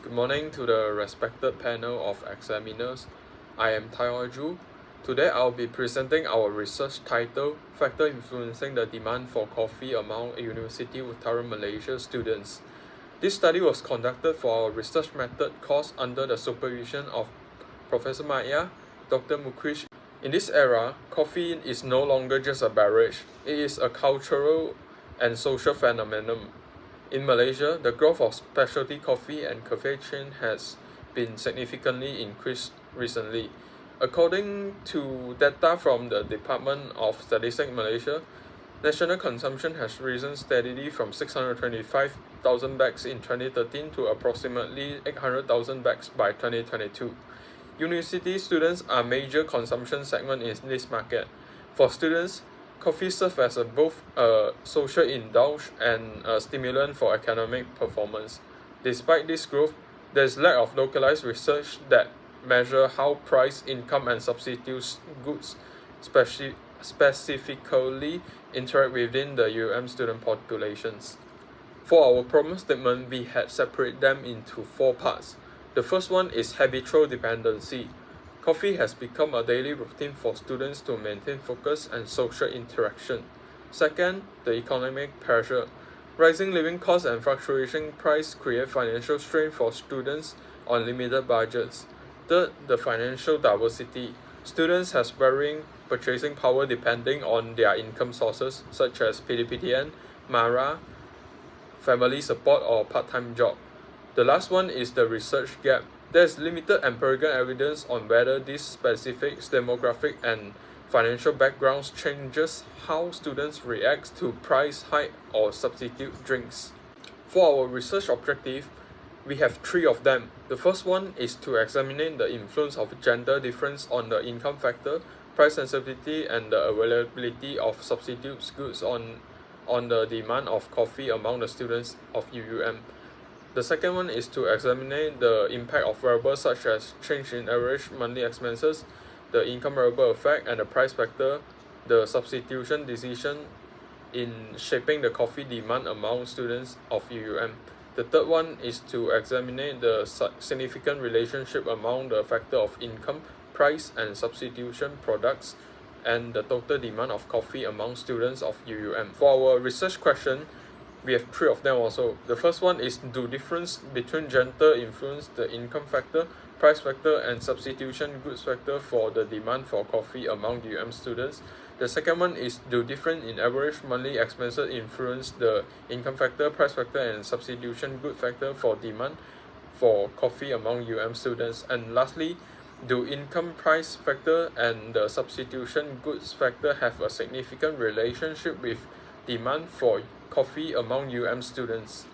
Good morning to the respected panel of examiners. I am Taiju. Today I'll be presenting our research title, Factor Influencing the Demand for Coffee Among Universiti Utara Malaysia Students. This study was conducted for our research method course under the supervision of Professor Maya, Dr. Mukrish. In this era, coffee is no longer just a beverage, it is a cultural and social phenomenon. In Malaysia, the growth of specialty coffee and cafe chain has been significantly increased recently. According to data from the Department of Statistics Malaysia, national consumption has risen steadily from 625,000 bags in 2013 to approximately 800,000 bags by 2022. University students are major consumption segment in this market. For students, coffee serves as both a social indulge and a stimulant for academic performance. Despite this growth, there is lack of localized research that measure how price, income, and substitute goods specifically interact within the UM student populations. For our problem statement, we had separated them into four parts. The first one is habitual dependency. Coffee has become a daily routine for students to maintain focus and social interaction. Second, the economic pressure. Rising living costs and fluctuating price create financial strain for students on limited budgets. Third, the financial diversity. Students have varying purchasing power depending on their income sources such as PDPTN, MARA, family support or part-time job. The last one is the research gap. There is limited empirical evidence on whether these specific demographic and financial backgrounds changes how students react to price hike or substitute drinks. For our research objective, we have three of them. The first one is to examine the influence of gender difference on the income factor, price sensitivity, and the availability of substitute goods on the demand of coffee among the students of UUM. The second one is to examine the impact of variables such as change in average monthly expenses, the income variable effect, and the price factor, the substitution decision in shaping the coffee demand among students of UUM. The third one is to examine the significant relationship among the factor of income, price, and substitution products and the total demand of coffee among students of UUM. For our research question, we have three of them also. The first one is, do difference between gender influence the income factor, price factor, and substitution goods factor for the demand for coffee among UM students? The second one is, do difference in average monthly expenses influence the income factor, price factor, and substitution good factor for demand for coffee among UM students? And lastly, do income price factor and the substitution goods factor have a significant relationship with demand for coffee among UM students?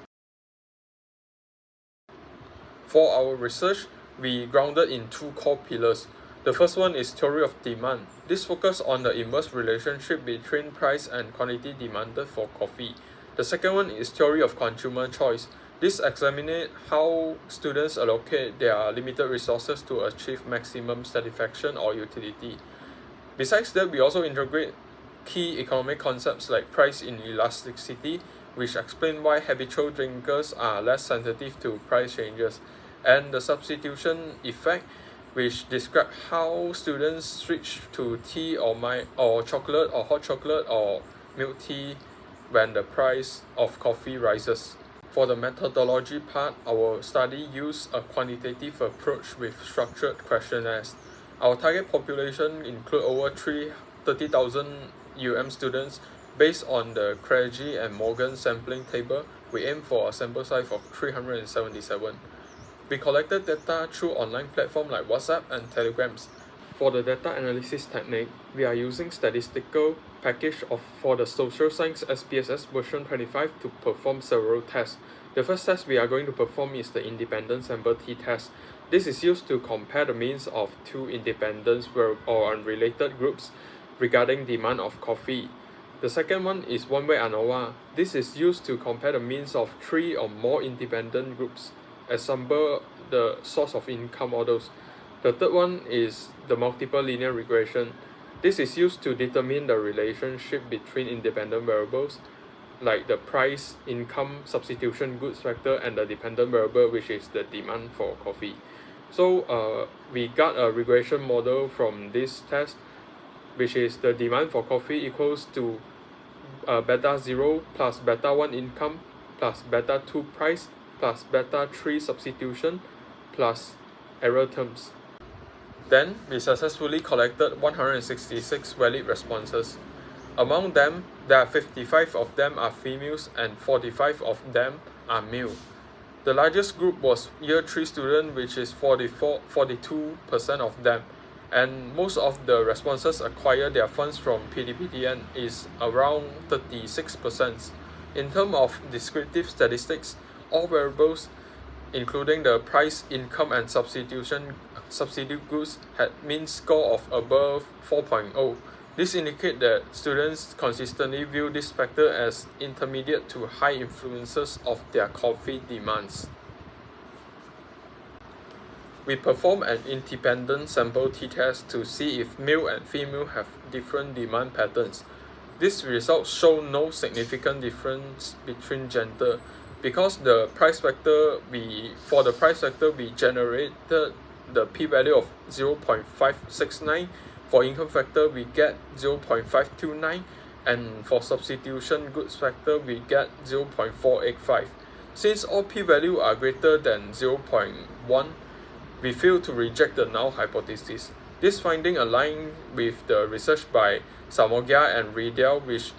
For our research, we grounded in two core pillars. The first one is theory of demand. This focuses on the inverse relationship between price and quantity demanded for coffee. The second one is theory of consumer choice. This examines how students allocate their limited resources to achieve maximum satisfaction or utility. Besides that, we also integrate key economic concepts like price inelasticity, which explain why habitual drinkers are less sensitive to price changes, and the substitution effect, which describe how students switch to tea or chocolate or hot chocolate or milk tea when the price of coffee rises. For the methodology part, our study used a quantitative approach with structured questionnaires. Our target population include over 30,000 UM students. Based on the Craigie and Morgan sampling table, we aim for a sample size of 377. We collected data through online platforms like WhatsApp and Telegrams. For the data analysis technique, we are using statistical package for the social science SPSS version 25 to perform several tests. The first test we are going to perform is the independent sample t-test. This is used to compare the means of two independent or unrelated groups regarding demand of coffee. The second one is one-way ANOVA. This is used to compare the means of three or more independent groups. Assemble the source of income models. The third one is the multiple linear regression. This is used to determine the relationship between independent variables. like the price, income, substitution, goods factor, and the dependent variable, which is the demand for coffee. So we got a regression model from this test, which is the demand for coffee equals to beta 0 plus beta 1 income plus beta 2 price plus beta 3 substitution plus error terms. Then we successfully collected 166 valid responses. Among them, there are 55 of them are females and 45 of them are male. The largest group was year 3 student, which is 42% of them, and most of the responses acquire their funds from PDPTN is around 36%. In terms of descriptive statistics, all variables including the price, income, and substitute goods had mean score of above 4.0. This indicates that students consistently view this factor as intermediate to high influences of their coffee demands. We perform an independent sample t-test to see if male and female have different demand patterns. These results show no significant difference between gender. Because the price factor for the price factor we generated the p-value of 0.569. For income factor we get 0.529, and for substitution goods factor we get 0.485. Since all p-values are greater than 0.1, we fail to reject the null hypothesis. This finding aligns with the research by Samogia and Riedel, which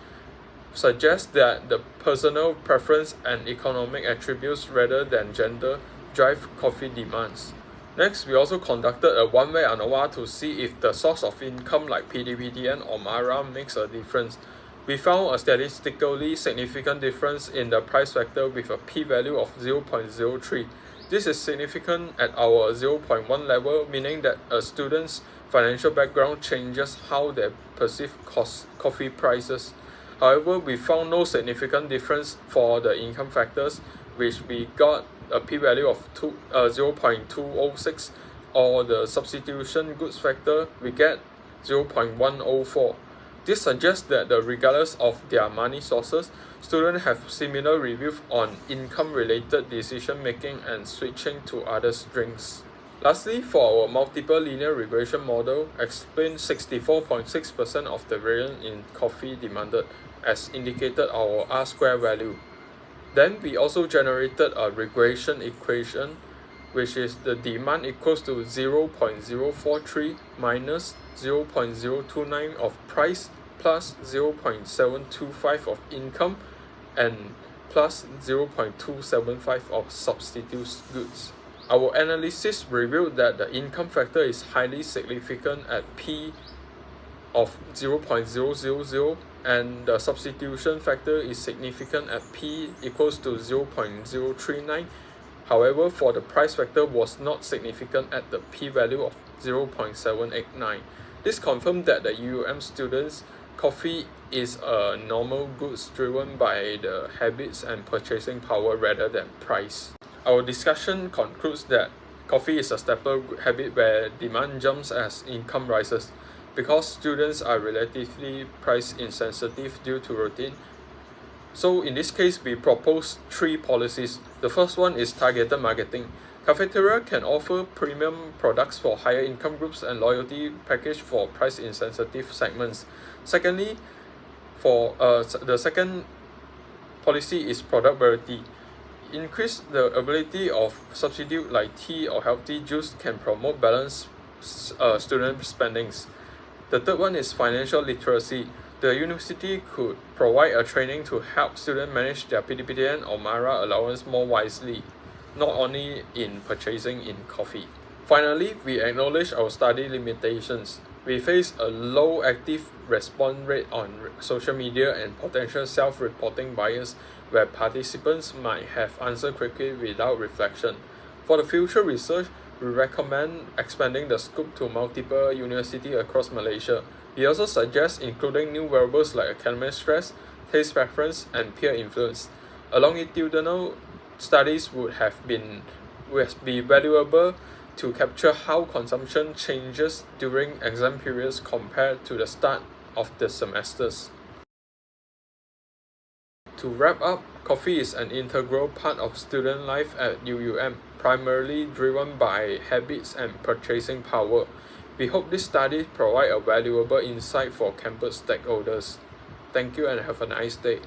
suggests that the personal preference and economic attributes rather than gender drive coffee demands. Next, we also conducted a one-way ANOVA to see if the source of income like PDPTN or MARA makes a difference. We found a statistically significant difference in the price factor with a p-value of 0.03. This is significant at our 0.1 level, meaning that a student's financial background changes how they perceive coffee prices. However, we found no significant difference for the income factors, which we got a p-value of 0.206, or the substitution goods factor, we get 0.104. This suggests that regardless of their money sources, students have similar reviews on income-related decision-making and switching to other strings. Lastly, for our multiple linear regression model, explains 64.6% of the variance in coffee demanded, as indicated our R-square value. Then we also generated a regression equation, which is the demand equals to 0.043 minus 0.029 of price plus 0.725 of income and plus 0.275 of substitute goods. Our analysis revealed that the income factor is highly significant at P of 0.000, and the substitution factor is significant at P equals to 0.039. However, for the price factor was not significant at the p-value of 0.789. This confirmed that the UUM students' coffee is a normal goods driven by the habits and purchasing power rather than price. Our discussion concludes that coffee is a staple habit where demand jumps as income rises. Because students are relatively price insensitive due to routine. So in this case, we propose 3 policies. The first one is targeted marketing. Cafeteria can offer premium products for higher income groups and loyalty package for price insensitive segments. Secondly, for the second policy is product variety. Increase the ability of substitute like tea or healthy juice can promote balanced student spendings. The third one is financial literacy. The university could provide a training to help students manage their PDPTN or MARA allowance more wisely, not only in purchasing in coffee. Finally, we acknowledge our study limitations. We face a low active response rate on social media and potential self-reporting bias where participants might have answered quickly without reflection. For the future research, we recommend expanding the scope to multiple universities across Malaysia. We also suggest including new variables like academic stress, taste preference, and peer influence. A longitudinal studies would be valuable to capture how consumption changes during exam periods compared to the start of the semesters. To wrap up, coffee is an integral part of student life at UUM, primarily driven by habits and purchasing power. We hope this study provide a valuable insight for campus stakeholders. Thank you and have a nice day.